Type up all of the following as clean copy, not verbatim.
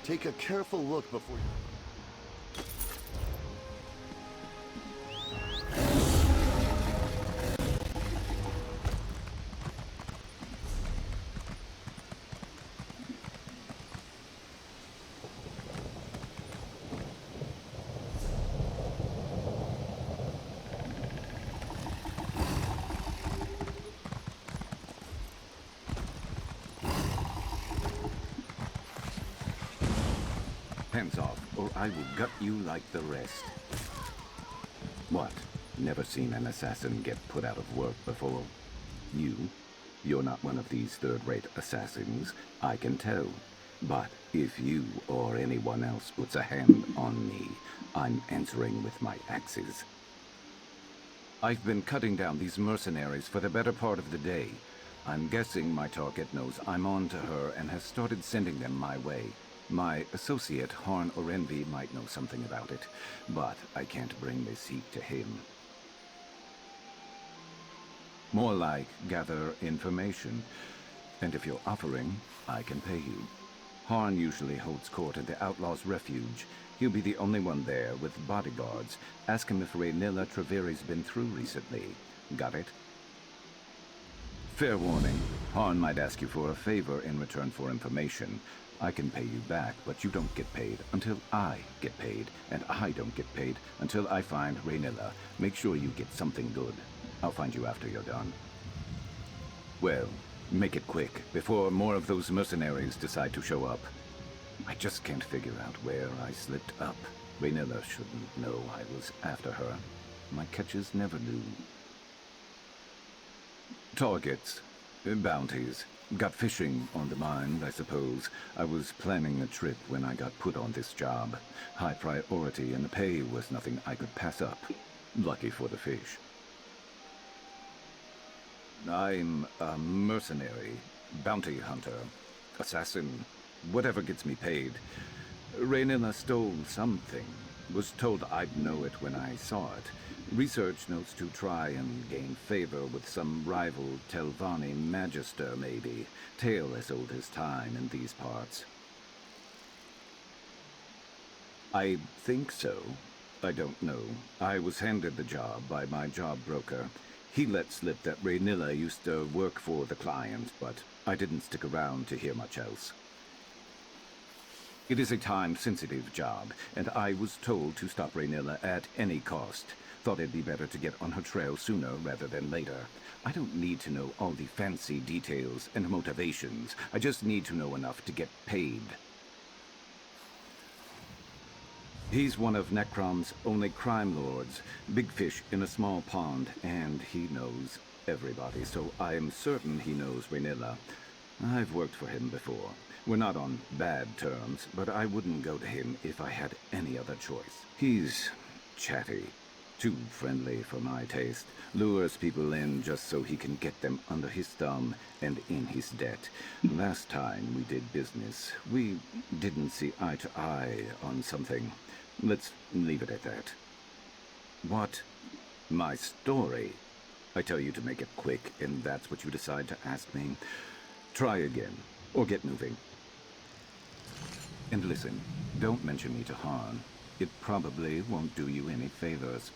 Take a careful look before you... Hands off, or I will gut you like the rest. What? Never seen an assassin get put out of work before? You're not one of these third-rate assassins, I can tell. But if you or anyone else puts a hand on me, I'm answering with my axes. I've been cutting down these mercenaries for the better part of the day. I'm guessing my target knows I'm on to her and has started sending them my way. My associate, Harn Orenvi, might know something about it, but I can't bring this heat to him. More like gather information, and if you're offering, I can pay you. Harn usually holds court at the Outlaw's Refuge. He'll be the only one there with bodyguards. Ask him if Raynilla Treveri's been through recently. Got it? Fair warning. Harn might ask you for a favor in return for information. I can pay you back, but you don't get paid until I get paid, and I don't get paid until I find Raynilla. Make sure you get something good. I'll find you after you're done. Well, make it quick, before more of those mercenaries decide to show up. I just can't figure out where I slipped up. Raynilla shouldn't know I was after her. My catches never do. Targets. Bounties. Got fishing on the mind, I suppose. I was planning a trip when I got put on this job. High priority, and the pay was nothing I could pass up. Lucky for the fish. I'm a mercenary, bounty hunter, assassin, whatever gets me paid. Raynilla stole something. Was told I'd know it when I saw it. Research notes to try and gain favor with some rival Telvanni magister, maybe. Tale as old as time in these parts. I think so. I don't know. I was handed the job by my job broker. He let slip that Raynilla used to work for the client, but I didn't stick around to hear much else. It is a time-sensitive job, and I was told to stop Raynilla at any cost. Thought it'd be better to get on her trail sooner rather than later. I don't need to know all the fancy details and motivations. I just need to know enough to get paid. He's one of Necrom's only crime lords. Big fish in a small pond, and he knows everybody, so I am certain he knows Raynilla. I've worked for him before. We're not on bad terms, but I wouldn't go to him if I had any other choice. He's chatty. Too friendly for my taste. Lures people in just so he can get them under his thumb and in his debt. Last time we did business, we didn't see eye to eye on something. Let's leave it at that. What? My story? I tell you to make it quick, and that's what you decide to ask me. Try again, or get moving. And listen, don't mention me to Harn. It probably won't do you any favors.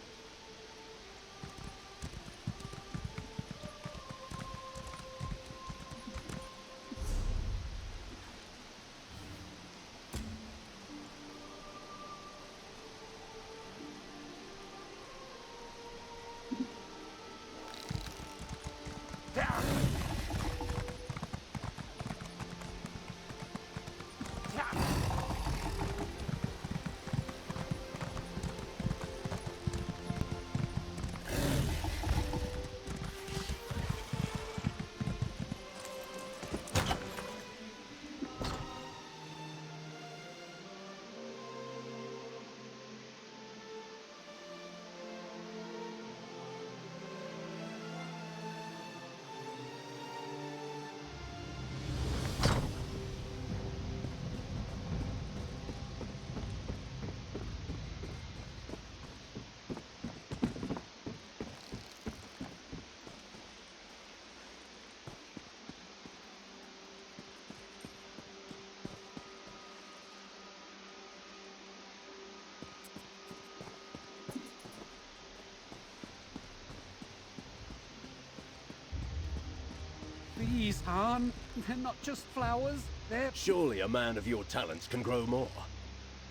Hassan, they're not just flowers, they're... Surely a man of your talents can grow more.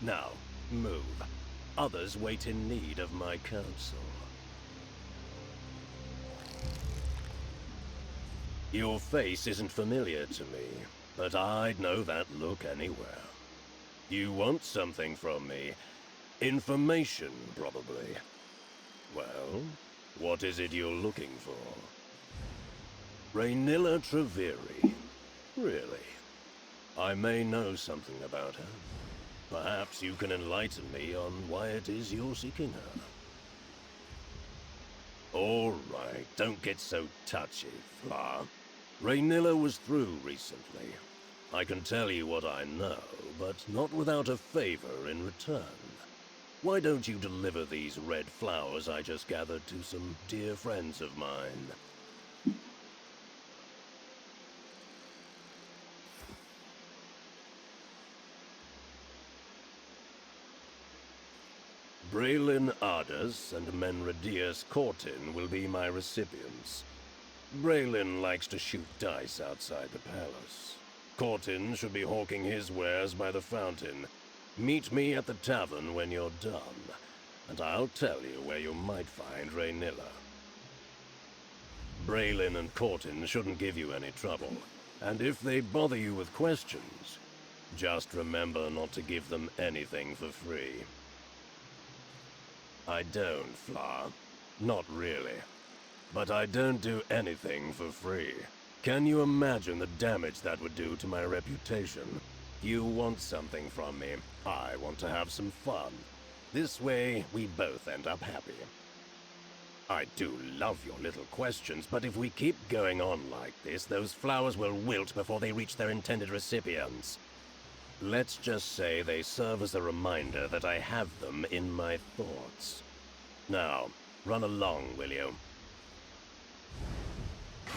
Now, move. Others wait in need of my counsel. Your face isn't familiar to me, but I'd know that look anywhere. You want something from me. Information, probably. Well, what is it you're looking for? Raynilla Treveri. Really? I may know something about her. Perhaps you can enlighten me on why it is you're seeking her. All right, don't get so touchy, Fla. Raynilla was through recently. I can tell you what I know, but not without a favor in return. Why don't you deliver these red flowers I just gathered to some dear friends of mine? Braylin Ardus and Menradius Cortin will be my recipients. Braylin likes to shoot dice outside the palace. Cortin should be hawking his wares by the fountain. Meet me at the tavern when you're done, and I'll tell you where you might find Raynilla. Braylin and Cortin shouldn't give you any trouble, and if they bother you with questions, just remember not to give them anything for free. I don't, Fla. Not really. But I don't do anything for free. Can you imagine the damage that would do to my reputation? You want something from me. I want to have some fun. This way, we both end up happy. I do love your little questions, but if we keep going on like this, those flowers will wilt before they reach their intended recipients. Let's just say they serve as a reminder that I have them in my thoughts. Now, run along, will you?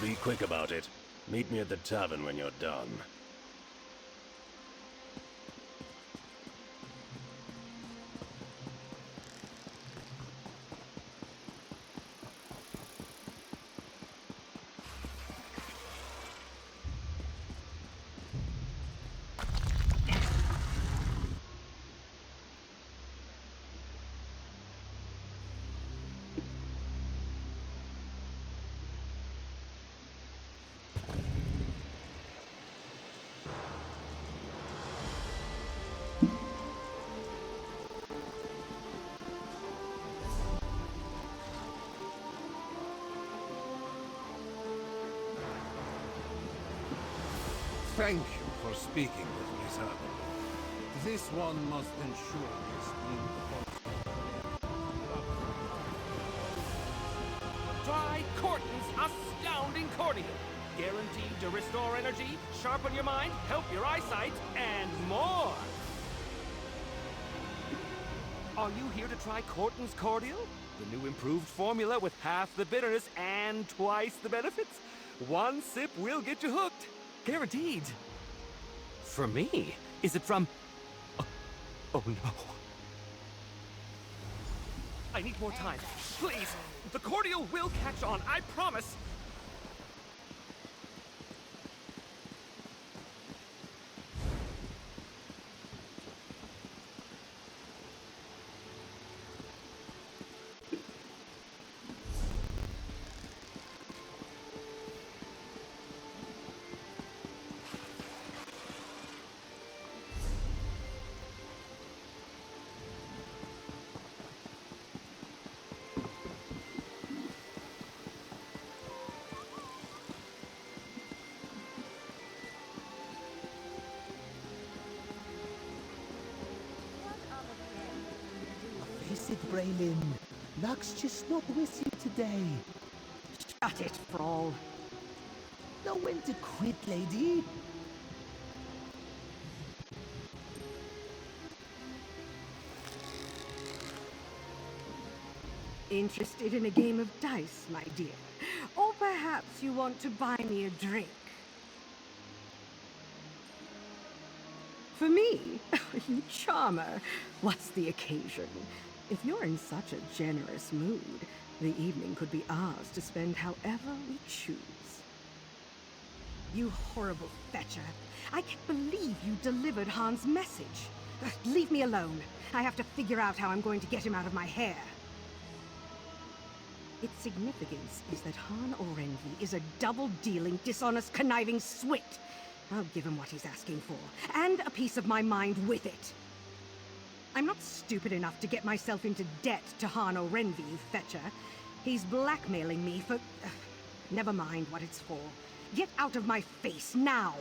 Be quick about it. Meet me at the tavern when you're done. Thank you for speaking with me, sir. This one must ensure his Try Corton's astounding cordial. Guaranteed to restore energy, sharpen your mind, help your eyesight, and more. Are you here to try Corton's cordial? The new improved formula with half the bitterness and twice the benefits? One sip will get you hooked. Guaranteed. For me? Is it from... Oh no. I need more time. Please! The cordial will catch on, I promise! Face it, Braylin. Luck's just not with you today. Shut it, Thrall. Know when to quit, lady. Interested in a game of dice, my dear? Or perhaps you want to buy me a drink? For me? You charmer. What's the occasion? If you're in such a generous mood, the evening could be ours to spend however we choose. You horrible fetcher. I can't believe you delivered Han's message. Leave me alone. I have to figure out how I'm going to get him out of my hair. Its significance is that Han Orenvi is a double-dealing, dishonest, conniving swit. I'll give him what he's asking for, and a piece of my mind with it. I'm not stupid enough to get myself into debt to Han Orenvi, you fetcher. He's blackmailing me for... never mind what it's for. Get out of my face, now!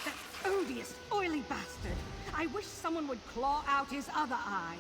That odious, oily bastard! I wish someone would claw out his other eye.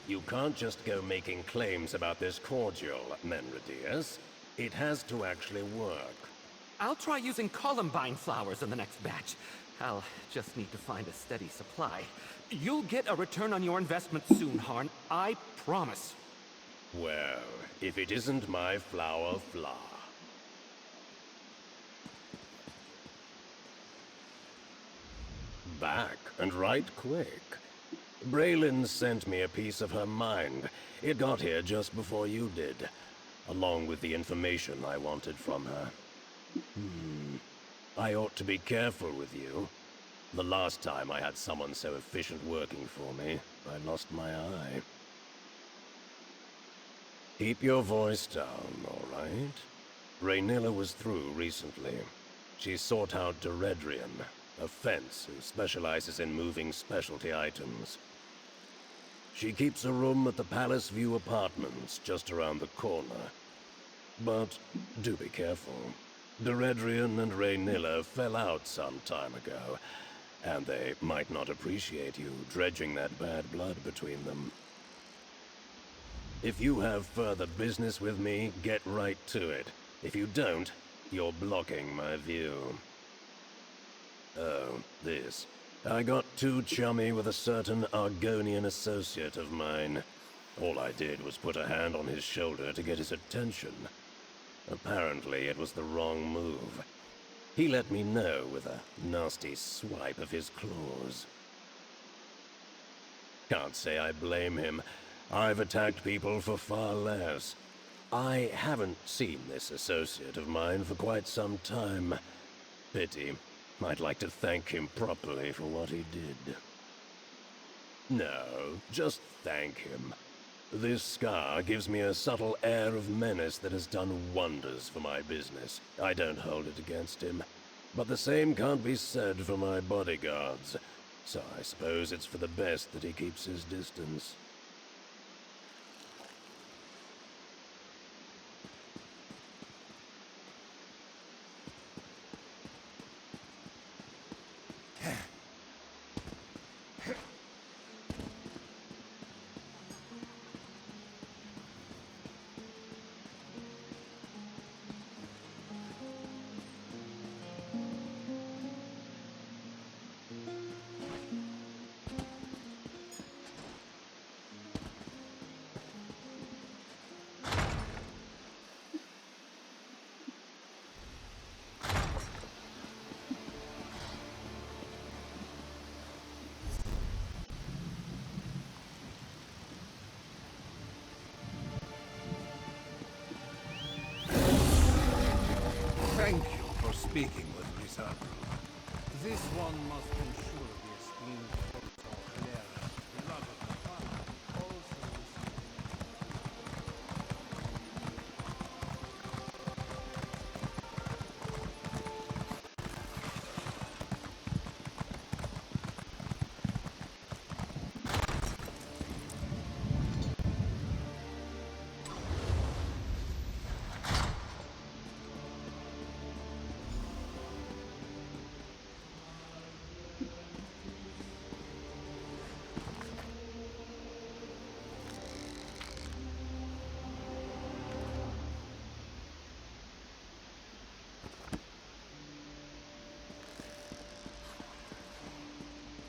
You can't just go making claims about this cordial, Menradius. It has to actually work. I'll try using columbine flowers in the next batch. I'll just need to find a steady supply. You'll get a return on your investment soon, Han. I promise. Well, if it isn't my flower fla. Back, and right quick. Braylon sent me a piece of her mind. It got here just before you did, along with the information I wanted from her. I ought to be careful with you. The last time I had someone so efficient working for me, I lost my eye. Keep your voice down, all right? Raynilla was through recently. She sought out Deredrian, a fence who specializes in moving specialty items. She keeps a room at the Palace View Apartments just around the corner. But do be careful. Deredrian and Raynilla fell out some time ago, and they might not appreciate you dredging that bad blood between them. If you have further business with me, get right to it. If you don't, you're blocking my view. Oh, this. I got too chummy with a certain Argonian associate of mine. All I did was put a hand on his shoulder to get his attention. Apparently, it was the wrong move. He let me know with a nasty swipe of his claws. Can't say I blame him. I've attacked people for far less. I haven't seen this associate of mine for quite some time. Pity. I'd like to thank him properly for what he did. No, just thank him. This scar gives me a subtle air of menace that has done wonders for my business. I don't hold it against him. But the same can't be said for my bodyguards. So I suppose it's for the best that he keeps his distance. thank you for speaking with me, son. This one must ensure the esteemed Protocol Clara, beloved of Father, also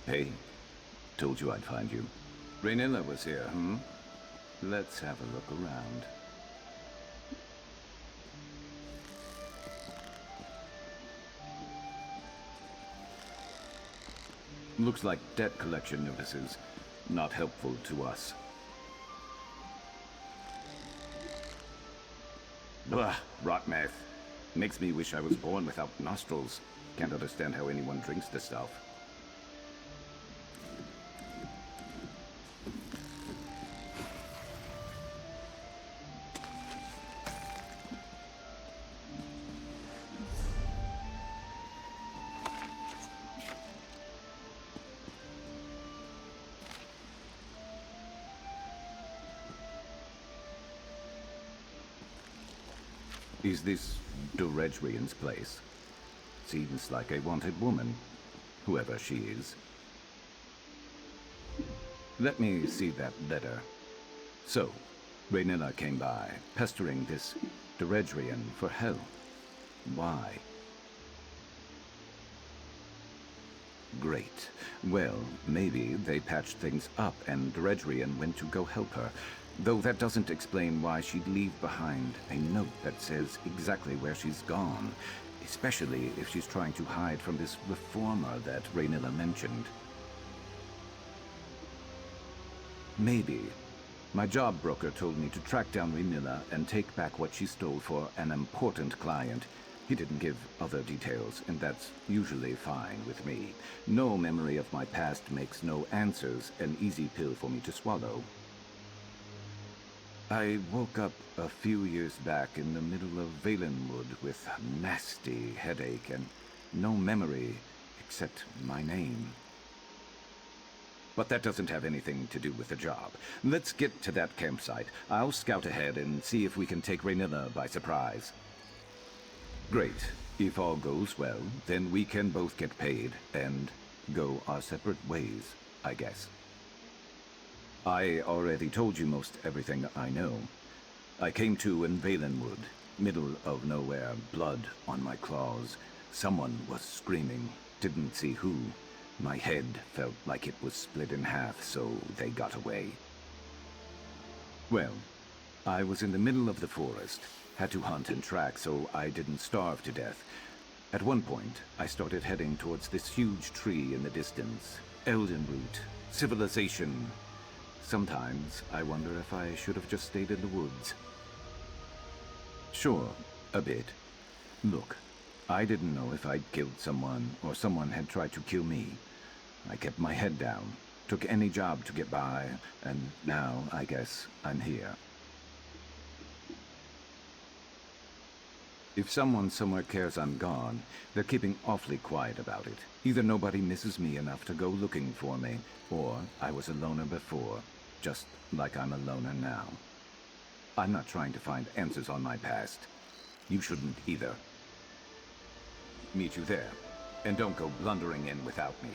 Hey, told you I'd find you. Raynilla was here, hmm? Let's have a look around. Looks like debt collection notices. Not helpful to us. Ugh, rot meth. Makes me wish I was born without nostrils. Can't understand how anyone drinks this stuff. Is this Duredrian's place? Seems like a wanted woman, whoever she is. Let me see that letter. So, Raynilla came by, pestering this Duredrian for help. Why? Great. Well, maybe they patched things up and Duredrian went to go help her. Though that doesn't explain why she'd leave behind a note that says exactly where she's gone, especially if she's trying to hide from this reformer that Raynilla mentioned. Maybe. My job broker told me to track down Raynilla and take back what she stole for an important client. He didn't give other details, and that's usually fine with me. No memory of my past makes no answers an easy pill for me to swallow. I woke up a few years back in the middle of Valenwood with a nasty headache and no memory except my name. But that doesn't have anything to do with the job. Let's get to that campsite. I'll scout ahead and see if we can take Raynilla by surprise. Great. If all goes well, then we can both get paid and go our separate ways, I guess. I already told you most everything I know. I came to in Valenwood, middle of nowhere, blood on my claws. Someone was screaming, didn't see who. My head felt like it was split in half, so they got away. Well, I was in the middle of the forest, had to hunt and track so I didn't starve to death. At one point, I started heading towards this huge tree in the distance. Eldenroot, civilization. Sometimes I wonder if I should have just stayed in the woods. Sure, a bit. Look, I didn't know if I'd killed someone or someone had tried to kill me. I kept my head down, took any job to get by, and now I guess I'm here. If someone somewhere cares I'm gone, they're keeping awfully quiet about it. Either nobody misses me enough to go looking for me, or I was a loner before, just like I'm a loner now. I'm not trying to find answers on my past. You shouldn't either. Meet you there, and don't go blundering in without me.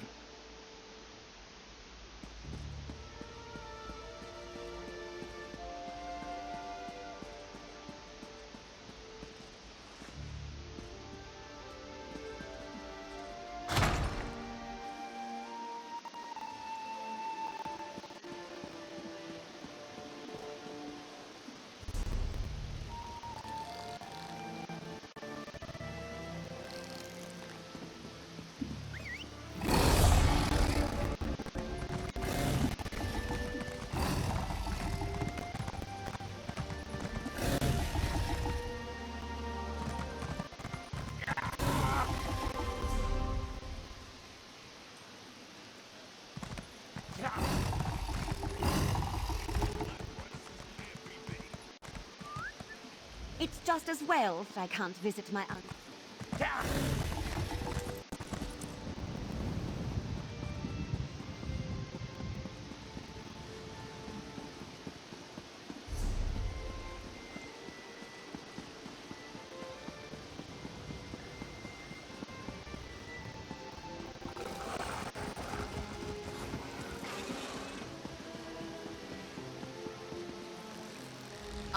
just as well that I can't visit my aunt.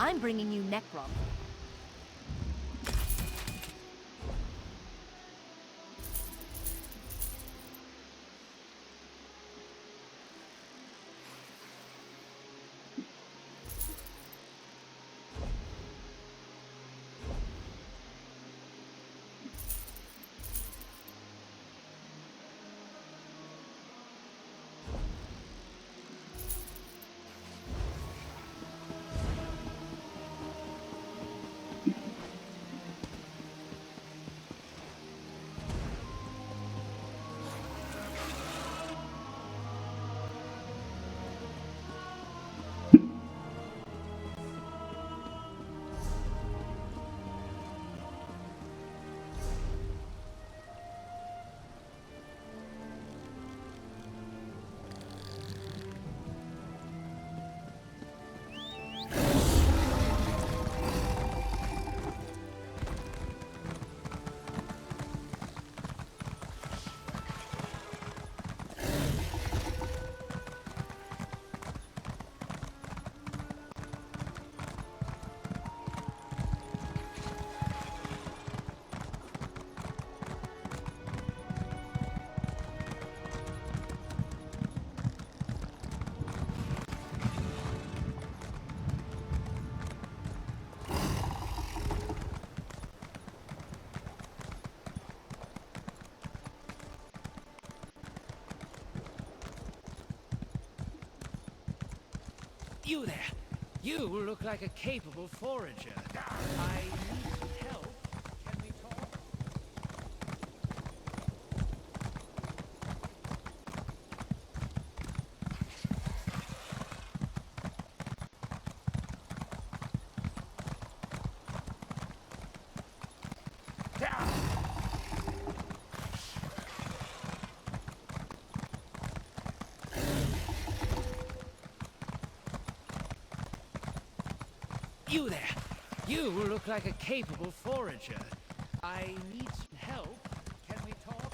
I'm bringing you Necrom. You there! You look like a capable forager. I need some help. Can we talk? You there! You look like a capable forager. I need some help. Can we talk?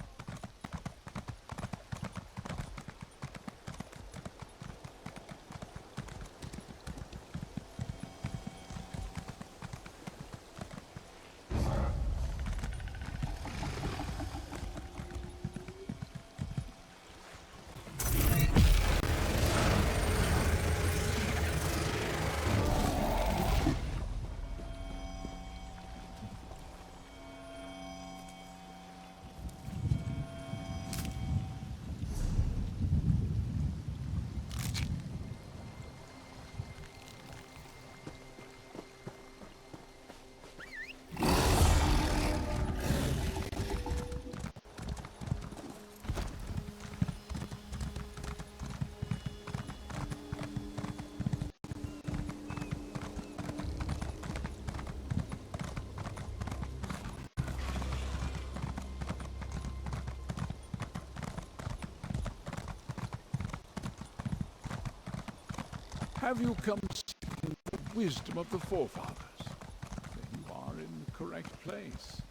Have you come seeking the wisdom of the forefathers? Then you are in the correct place.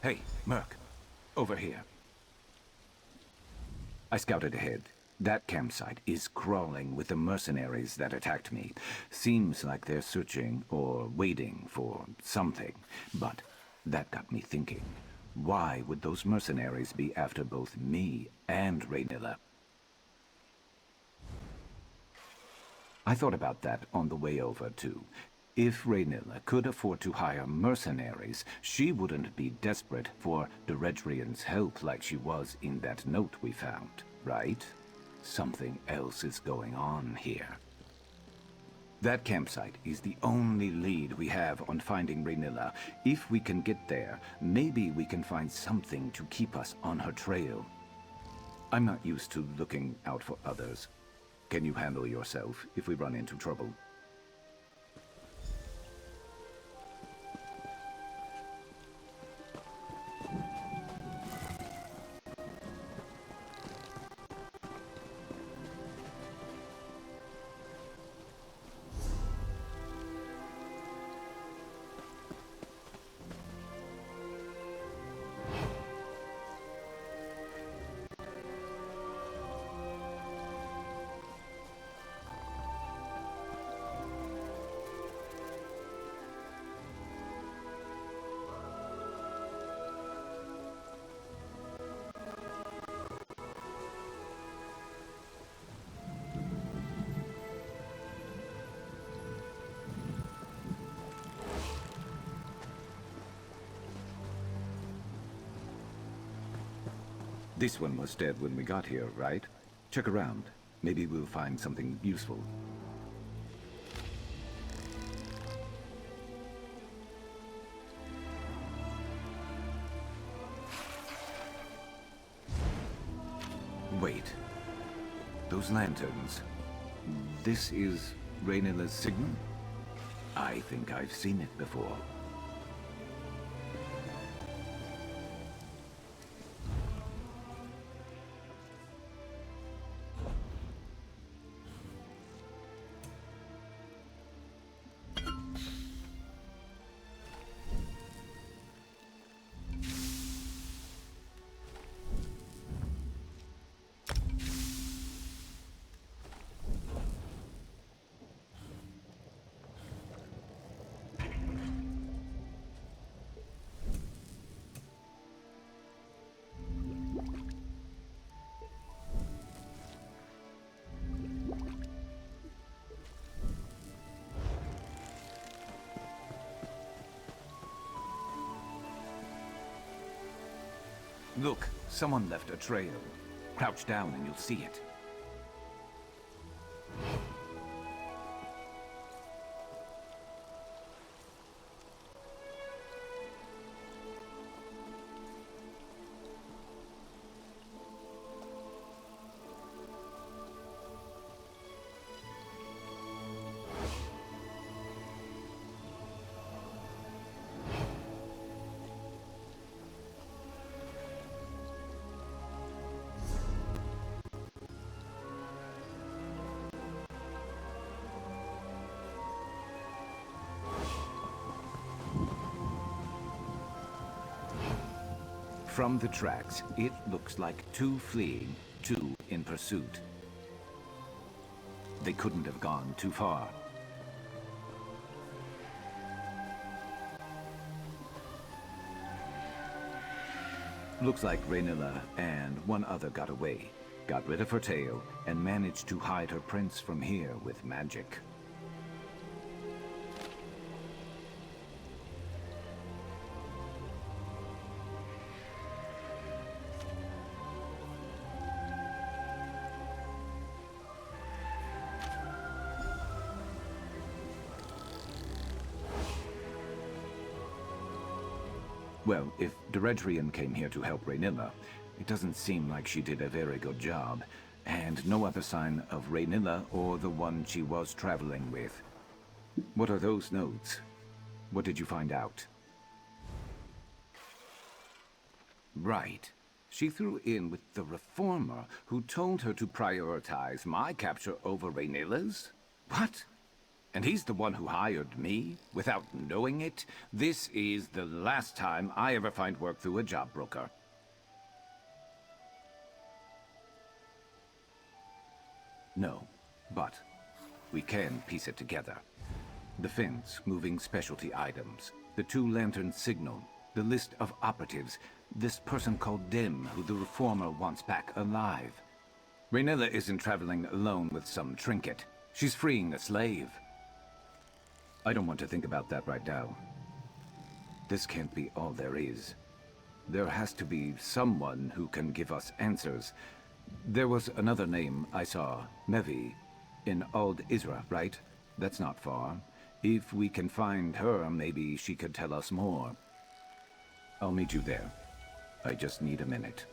Hey, Merc. Over here. I scouted ahead. That campsite is crawling with the mercenaries that attacked me. Seems like they're searching or waiting for something. But that got me thinking. Why would those mercenaries be after both me and Raynilla? I thought about that on the way over, too. If Raynilla could afford to hire mercenaries, she wouldn't be desperate for Deredrian's help like she was in that note we found, right? Something else is going on here. That campsite is the only lead we have on finding Raynilla. If we can get there, maybe we can find something to keep us on her trail. I'm not used to looking out for others. Can you handle yourself if we run into trouble? This one was dead when we got here, right? Check around. Maybe we'll find something useful. Wait. Those lanterns. This is Raynilla's signal? I think I've seen it before. Look, someone left a trail. Crouch down and you'll see it. From the tracks, it looks like two fleeing, two in pursuit. They couldn't have gone too far. Looks like Raynilla and one other got away, got rid of her tail, and managed to hide her prints from here with magic. Well, if Deredrian came here to help Raynilla, it doesn't seem like she did a very good job. And no other sign of Raynilla or the one she was traveling with. What are those notes? What did you find out? Right. She threw in with the Reformer, who told her to prioritize my capture over Raynilla's? What? And he's the one who hired me, without knowing it? This is the last time I ever find work through a job broker. No, but we can piece it together. The fence moving specialty items, the two lantern signal, the list of operatives, this person called Dim, who the Reformer wants back alive. Raynilla isn't traveling alone with some trinket. She's freeing a slave. I don't want to think about that right now. This can't be all there is. There has to be someone who can give us answers. There was another name I saw, Mevi, in Ald Isra, right? That's not far. If we can find her, maybe she could tell us more. I'll meet you there. I just need a minute.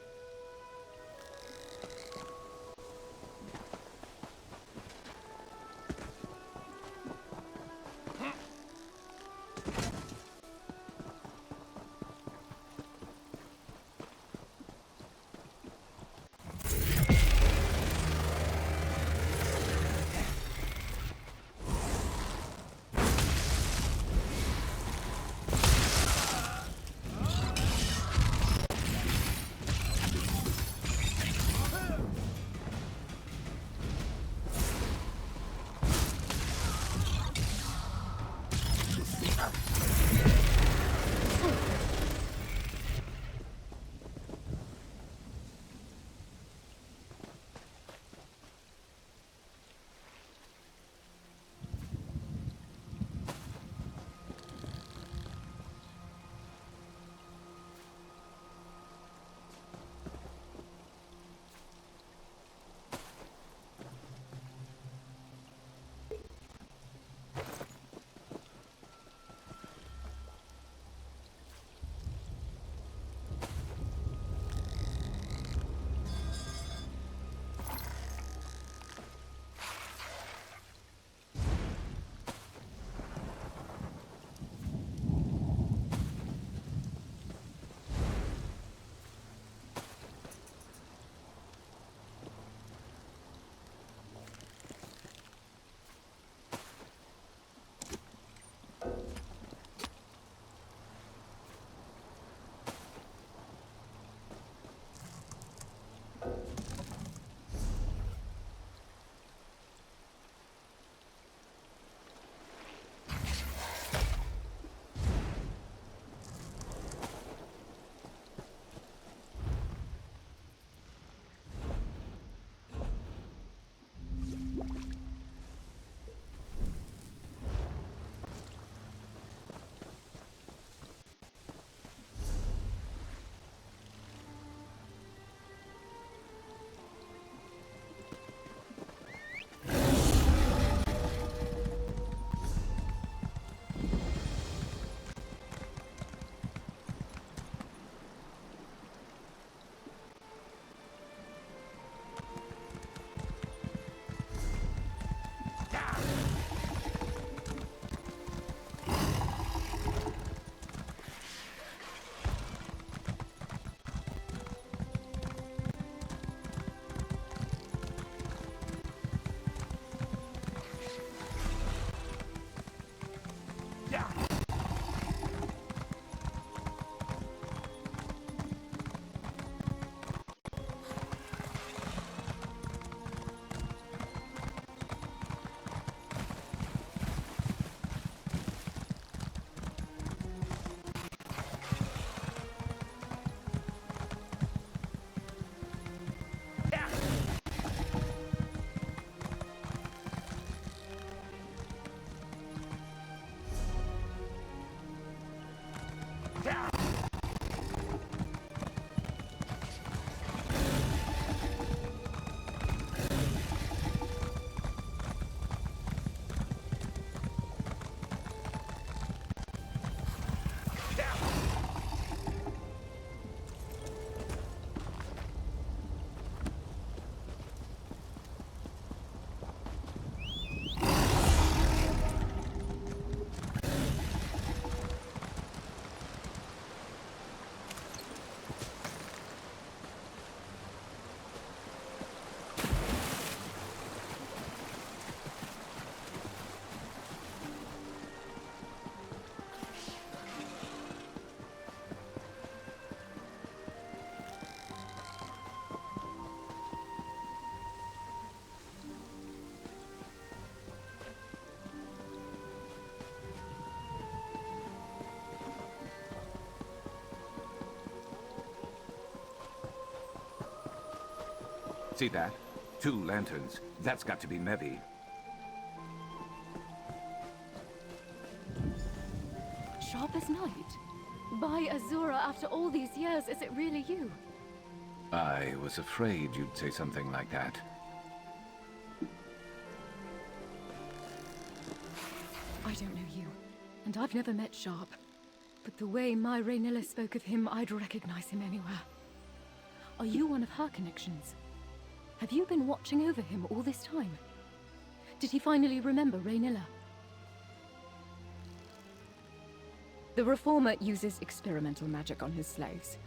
See that? 2 lanterns. That's got to be Mevi. Sharp as night. By Azura, after all these years, is it really you? I was afraid you'd say something like that. I don't know you, and I've never met Sharp. But the way my Raynilla spoke of him, I'd recognize him anywhere. Are you one of her connections? Have you been watching over him all this time? Did he finally remember Raynilla? The Reformer uses experimental magic on his slaves.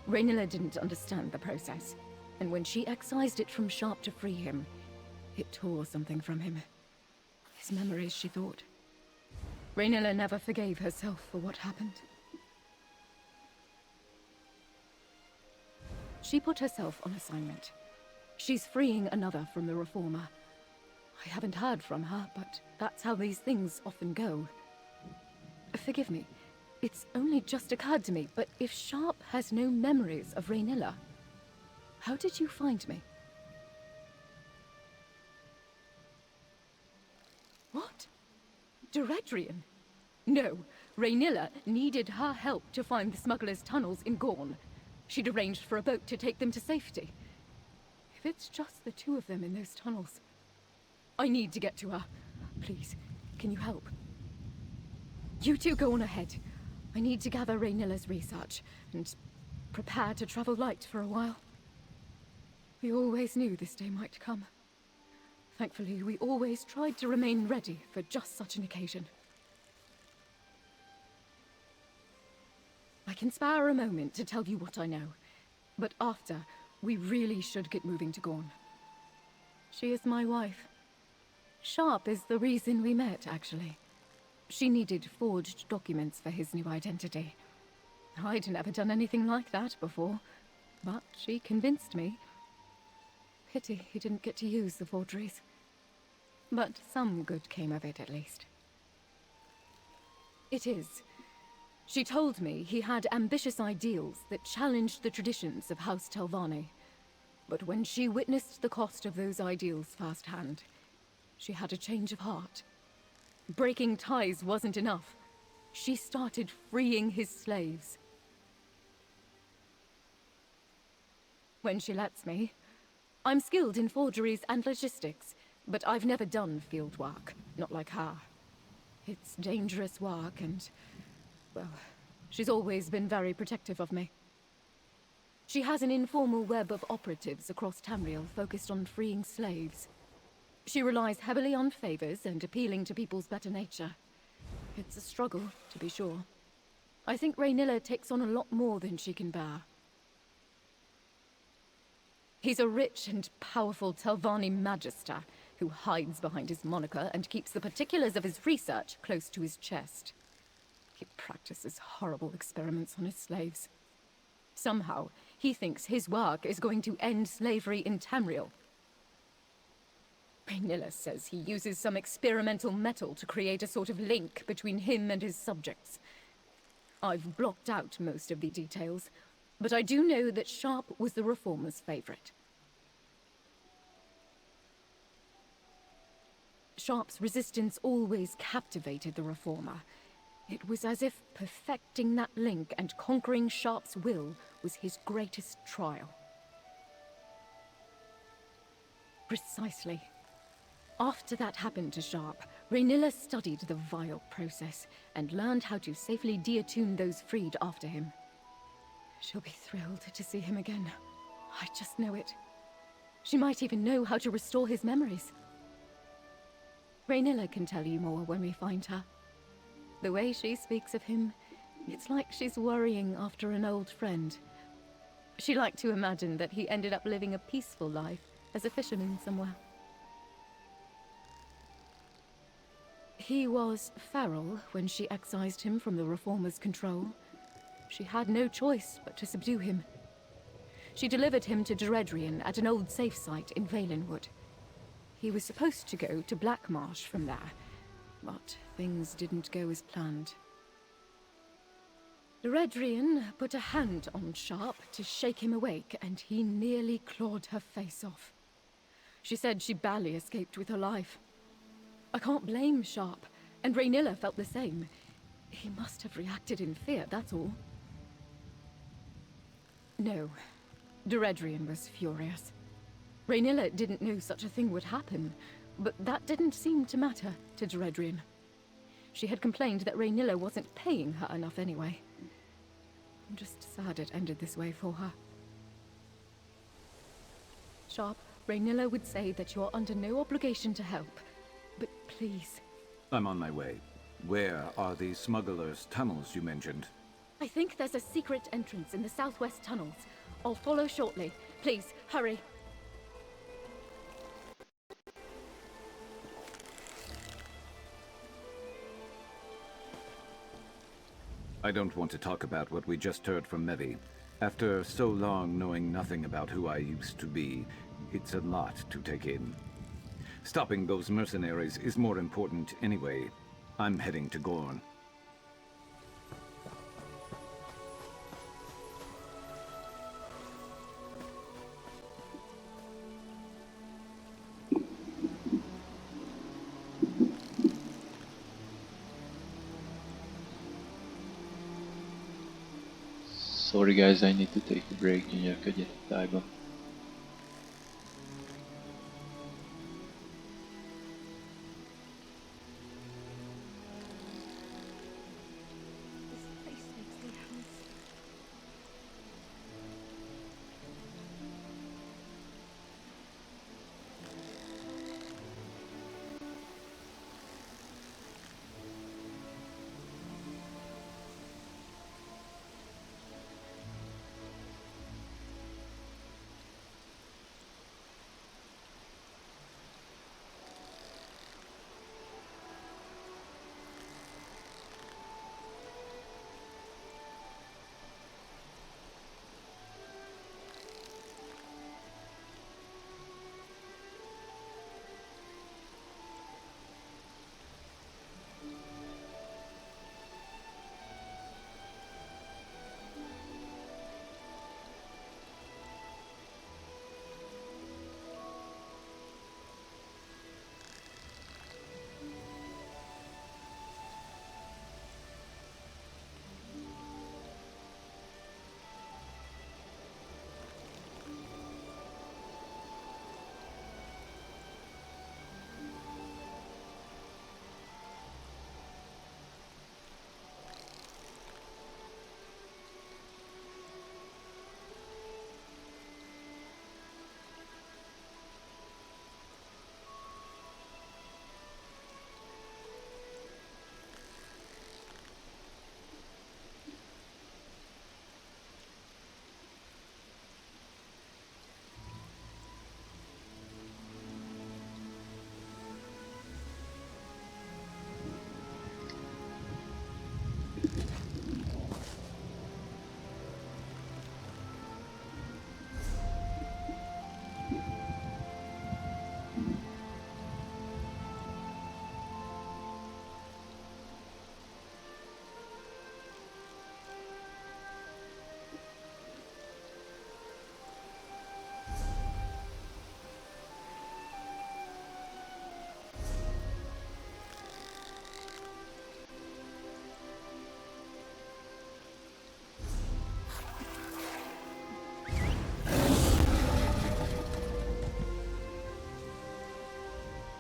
Raynilla didn't understand the process, and when she excised it from Sharp to free him, it tore something from him. His memories, she thought. Raynilla never forgave herself for what happened. She put herself on assignment. She's freeing another from the Reformer. I haven't heard from her, but that's how these things often go. Forgive me, it's only just occurred to me, but if Sharp has no memories of Raynilla, how did you find me? What? Deredrian? No, Raynilla needed her help to find the smugglers' tunnels in Gorn. She'd arranged for a boat to take them to safety. If it's just the two of them in those tunnels, I need to get to her. Please, can you help? You two go on ahead. I need to gather Raynilla's research and prepare to travel light for a while. We always knew this day might come. Thankfully, we always tried to remain ready for just such an occasion. I can spare a moment to tell you what I know, but after, we really should get moving to Gorn. She is my wife. Sharp is the reason we met, actually. She needed forged documents for his new identity. I'd never done anything like that before, but she convinced me. Pity he didn't get to use the forgeries. But some good came of it, at least. It is. She told me he had ambitious ideals that challenged the traditions of House Telvanni. But when she witnessed the cost of those ideals firsthand, she had a change of heart. Breaking ties wasn't enough. She started freeing his slaves. When she lets me, I'm skilled in forgeries and logistics, but I've never done field work, not like her. It's dangerous work and, well, she's always been very protective of me. She has an informal web of operatives across Tamriel focused on freeing slaves. She relies heavily on favors and appealing to people's better nature. It's a struggle, to be sure. I think Raynilla takes on a lot more than she can bear. He's a rich and powerful Telvanni magister who hides behind his moniker and keeps the particulars of his research close to his chest. He practices horrible experiments on his slaves. Somehow, he thinks his work is going to end slavery in Tamriel. Raynilla says he uses some experimental metal to create a sort of link between him and his subjects. I've blocked out most of the details, but I do know that Sharp was the Reformer's favorite. Sharp's resistance always captivated the Reformer. It was as if perfecting that link and conquering Sharp's will was his greatest trial. Precisely. After that happened to Sharp, Raynilla studied the vile process and learned how to safely deattune those freed after him. She'll be thrilled to see him again. I just know it. She might even know how to restore his memories. Raynilla can tell you more when we find her. The way she speaks of him, it's like she's worrying after an old friend. She liked to imagine that he ended up living a peaceful life as a fisherman somewhere. He was feral when she excised him from the Reformer's control. She had no choice but to subdue him. She delivered him to Deredrian at an old safe site in Valenwood. He was supposed to go to Blackmarsh from there, but things didn't go as planned. Deredrian put a hand on Sharp to shake him awake, and he nearly clawed her face off. She said she barely escaped with her life. I can't blame Sharp, and Raynilla felt the same. He must have reacted in fear, that's all. No, Deredrian was furious. Raynilla didn't know such a thing would happen, but that didn't seem to matter to Deredrian. She had complained that Raynilla wasn't paying her enough anyway. I'm just sad it ended this way for her. Sharp, Raynilla would say that you're under no obligation to help, but please. I'm on my way. Where are the smugglers' tunnels you mentioned? I think there's a secret entrance in the southwest tunnels. I'll follow shortly. Please, hurry. I don't want to talk about what we just heard from Mevi. After so long knowing nothing about who I used to be, it's a lot to take in. Stopping those mercenaries is more important anyway. I'm heading to Gorn. Sorry guys, I need to take a break, gyönyörködjetek tájban.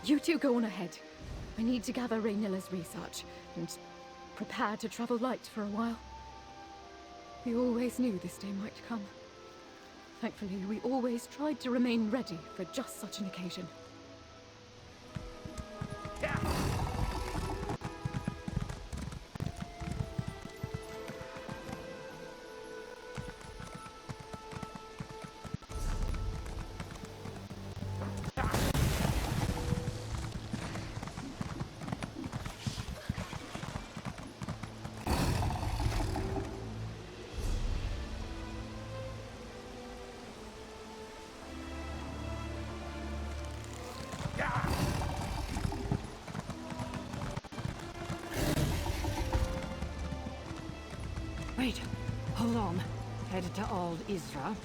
You two go on ahead. I need to gather Raynilla's research and prepare to travel light for a while. We always knew this day might come. Thankfully, we always tried to remain ready for just such an occasion. Wait, hold on. Headed to Old Isra.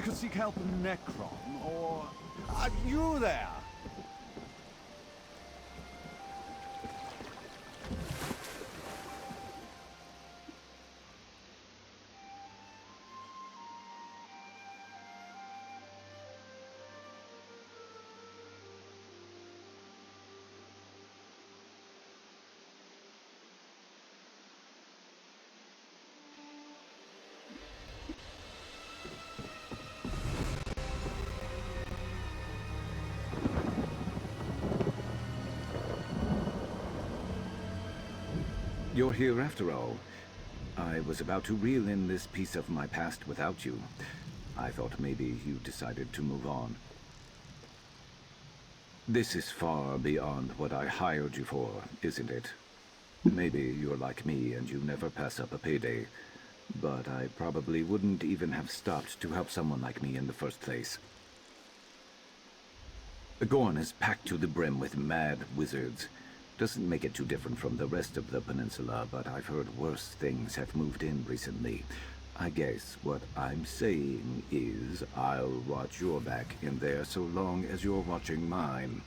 could seek help in Necrom, or... you there! You're here after all. I was about to reel in this piece of my past without you. I thought maybe you decided to move on. This is far beyond what I hired you for, isn't it? Maybe you're like me and you never pass up a payday. But I probably wouldn't even have stopped to help someone like me in the first place. Gorn is packed to the brim with mad wizards. Doesn't make it too different from the rest of the peninsula, but I've heard worse things have moved in recently. I guess what I'm saying is I'll watch your back in there so long as you're watching mine.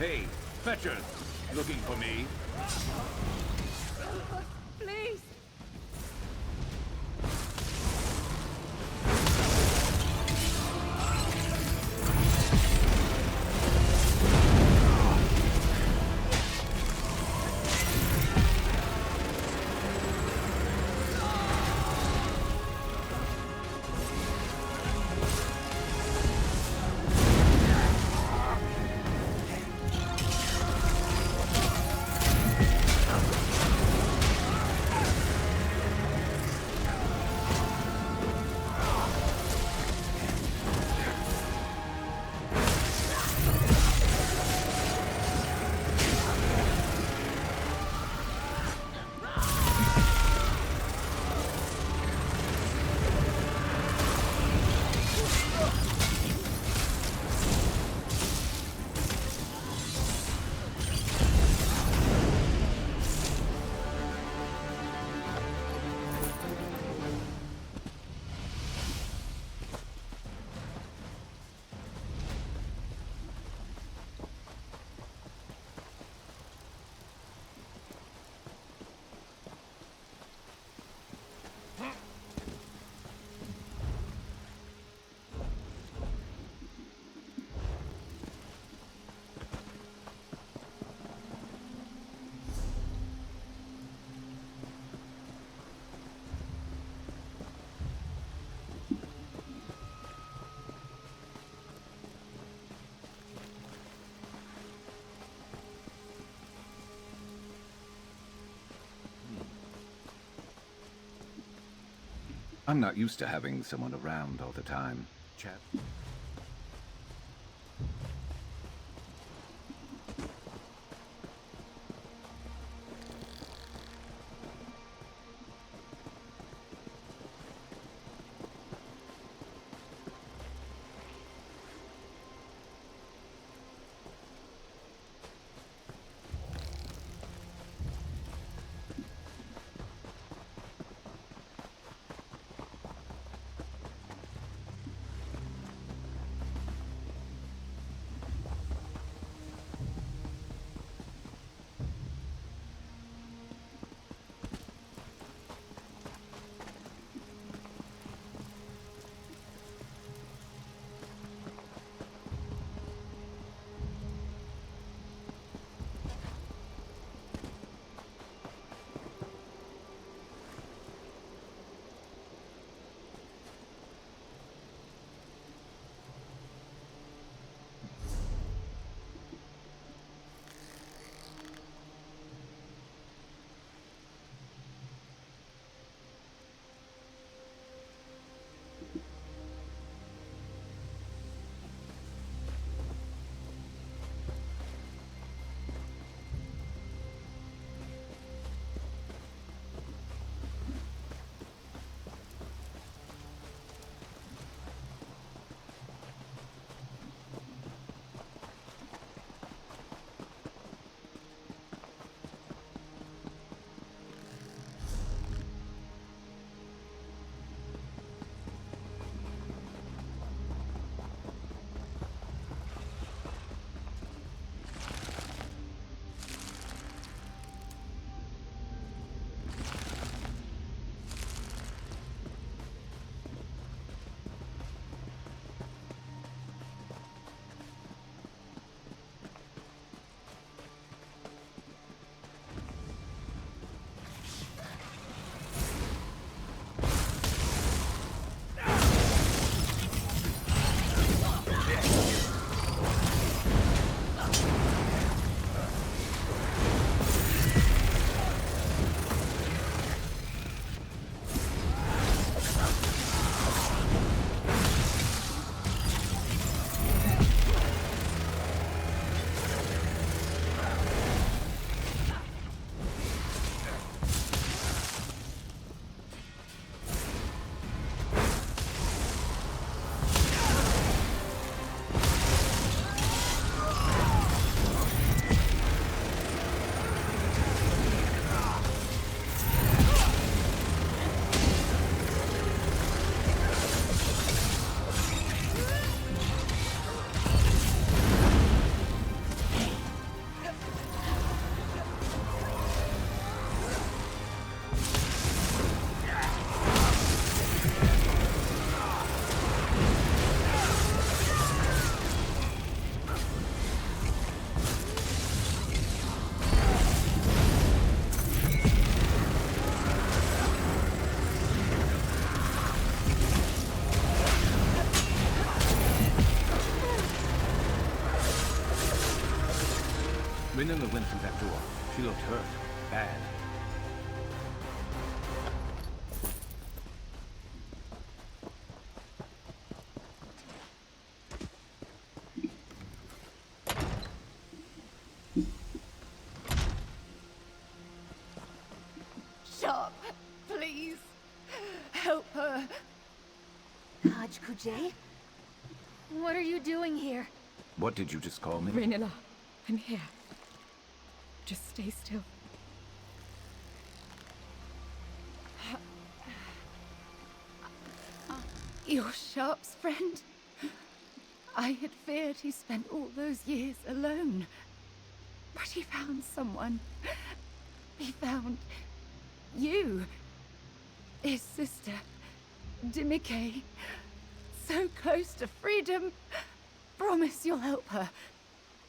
Hey, fetchers! Looking for me? Please! I'm not used to having someone around all the time. Chat. Raynilla went through that door. She looked hurt. Bad. Sharp, please. Help her. Haj Kujay? What are you doing here? What did you just call me? Raynilla, I'm here. Just stay still. You're Sharp's friend? I had feared he spent all those years alone. But he found someone. He found you. His sister, Dimike. So close to freedom. Promise you'll help her.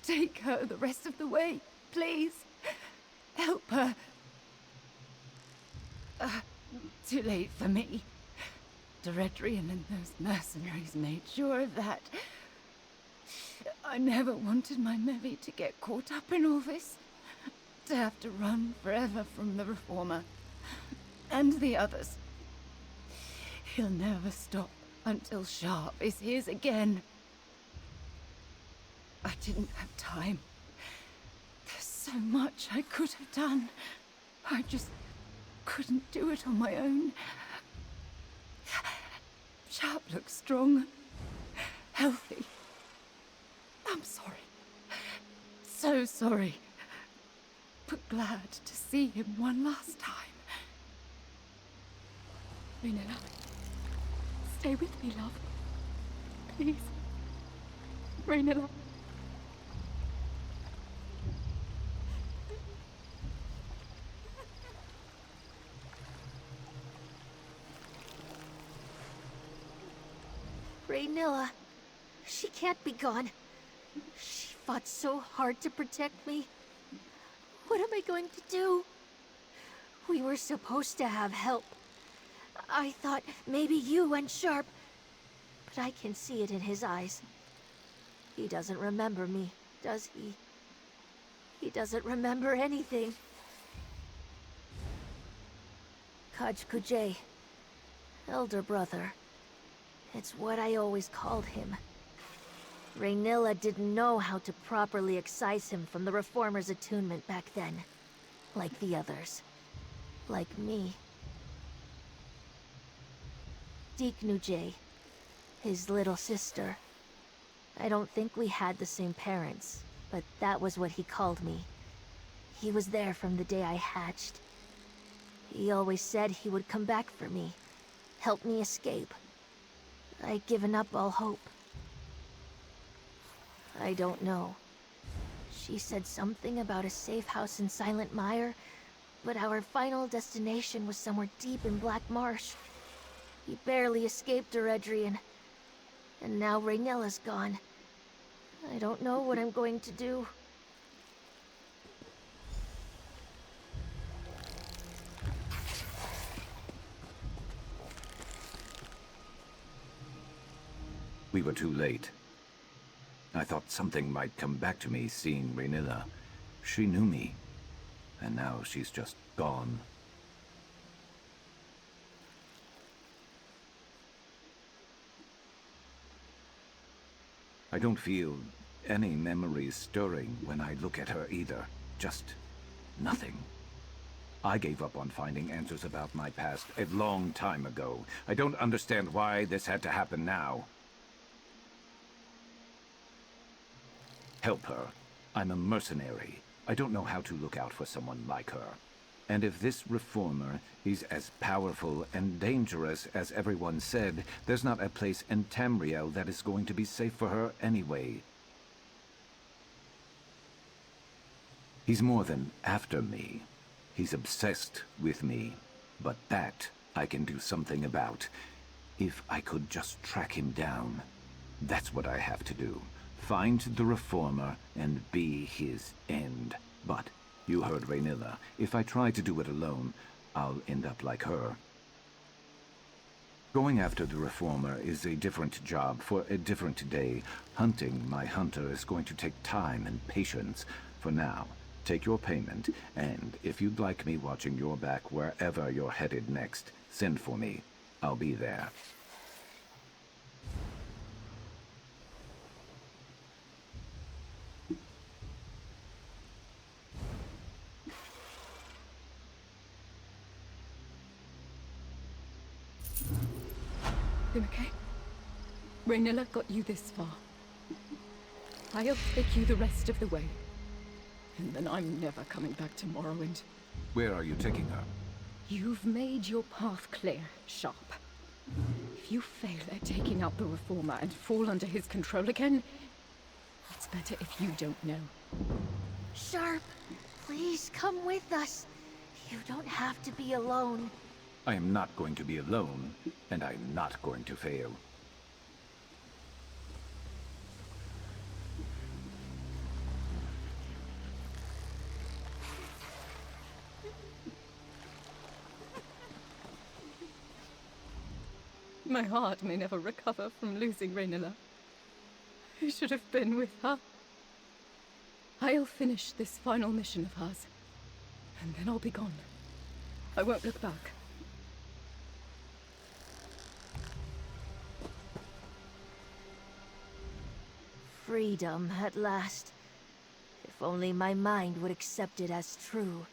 Take her the rest of the way, please. Help her. Too late for me. Deredrian and those mercenaries made sure of that. I never wanted my Mevi to get caught up in all this. To have to run forever from the Reformer. And the others. He'll never stop until Sharp is his again. I didn't have time. There's so much I could have done. I just couldn't do it on my own. Sharp looks strong, healthy. I'm sorry. So sorry. But glad to see him one last time. Raynilla, stay with me, love. Please. Raynilla. Raynilla. She can't be gone. She fought so hard to protect me. What am I going to do? We were supposed to have help. I thought maybe you and Sharp, but I can see it in his eyes. He doesn't remember me, does he? He doesn't remember anything. Kaj Kujay, elder brother. It's what I always called him. Raynilla didn't know how to properly excise him from the Reformer's attunement back then. Like the others. Like me. Deeknujay, his little sister. I don't think we had the same parents, but that was what he called me. He was there from the day I hatched. He always said he would come back for me, help me escape. I'd given up all hope. I don't know. She said something about a safe house in Silent Mire, but our final destination was somewhere deep in Black Marsh. He barely escaped Deredrian, and now Raynilla's gone. I don't know what I'm going to do. We were too late. I thought something might come back to me seeing Raynilla. She knew me, and now she's just gone. I don't feel any memories stirring when I look at her either. Just nothing. I gave up on finding answers about my past a long time ago. I don't understand why this had to happen now. Help her. I'm a mercenary. I don't know how to look out for someone like her. And if this Reformer is as powerful and dangerous as everyone said, there's not a place in Tamriel that is going to be safe for her anyway. He's more than after me. He's obsessed with me. But that I can do something about. If I could just track him down. That's what I have to do. Find the Reformer and be his end. But you heard Raynilla. If I try to do it alone, I'll end up like her. Going after the Reformer is a different job for a different day. Hunting my hunter is going to take time and patience. For now, take your payment, and if you'd like me watching your back wherever you're headed next, send for me. I'll be there. You okay? Raynilla got you this far. I'll take you the rest of the way. And then I'm never coming back to Morrowind. Where are you taking her? You've made your path clear, Sharp. If you fail at taking out the Reformer and fall under his control again, it's better if you don't know. Sharp, please come with us. You don't have to be alone. I am not going to be alone, and I'm not going to fail. My heart may never recover from losing Raynilla. I should have been with her. I'll finish this final mission of hers, and then I'll be gone. I won't look back. Freedom, at last. If only my mind would accept it as true.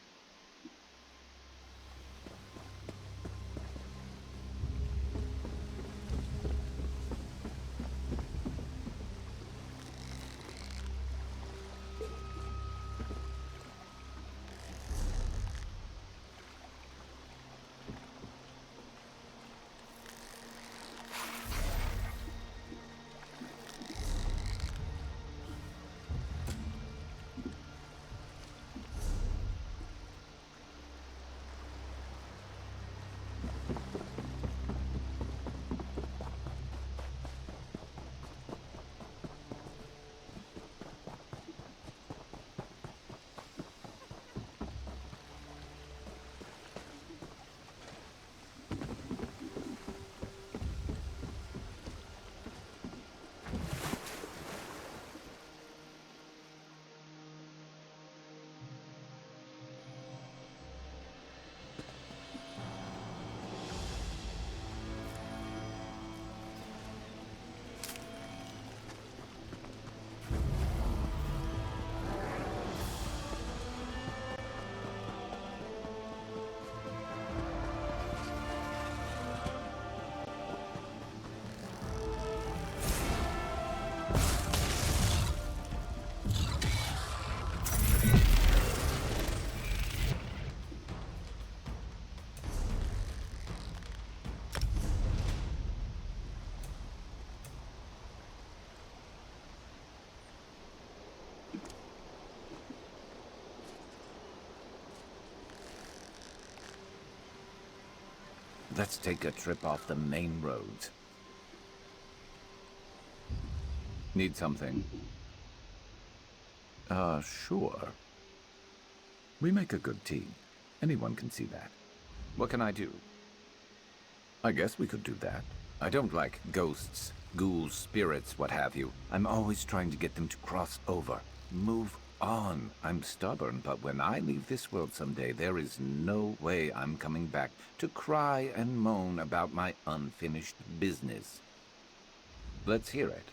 Let's take a trip off the main roads. Need something? Sure. We make a good team. Anyone can see that. What can I do? I guess we could do that. I don't like ghosts, ghouls, spirits, what have you. I'm always trying to get them to cross over. Move on. I'm stubborn, but when I leave this world someday, there is no way I'm coming back to cry and moan about my unfinished business. Let's hear it.